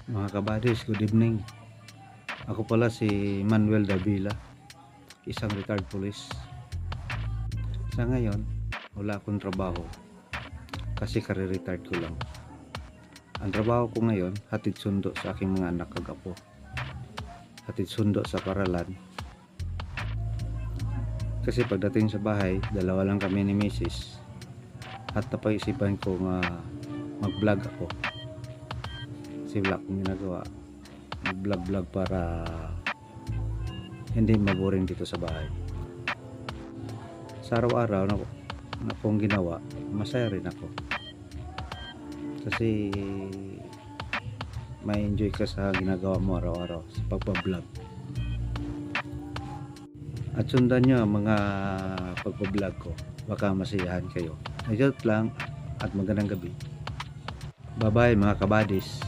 Mga kabadis, good evening. Ako pala si Manuel Davila, isang retired police. Sa ngayon, wala akong trabaho kasi kare-retired ko lang. Ang trabaho ko ngayon, hatid sundo sa aking mga anak kagapo. Hatid sundo sa paralan. Kasi pagdating sa bahay, dalawa lang kami ni Mrs. At napaisipan ko nga mag-vlog ako. Kasi wala akong ginagawa. Mag-vlog para hindi maboring dito sa bahay. Sa araw-araw na kong ginawa, masaya rin ako. Kasi may enjoy ka sa ginagawa mo araw-araw sa pagpa-vlog. At sundan nyo ang mga pagpa-vlog ko. Baka masiyahan kayo. Ayot lang at magandang gabi. Bye-bye mga kabadis.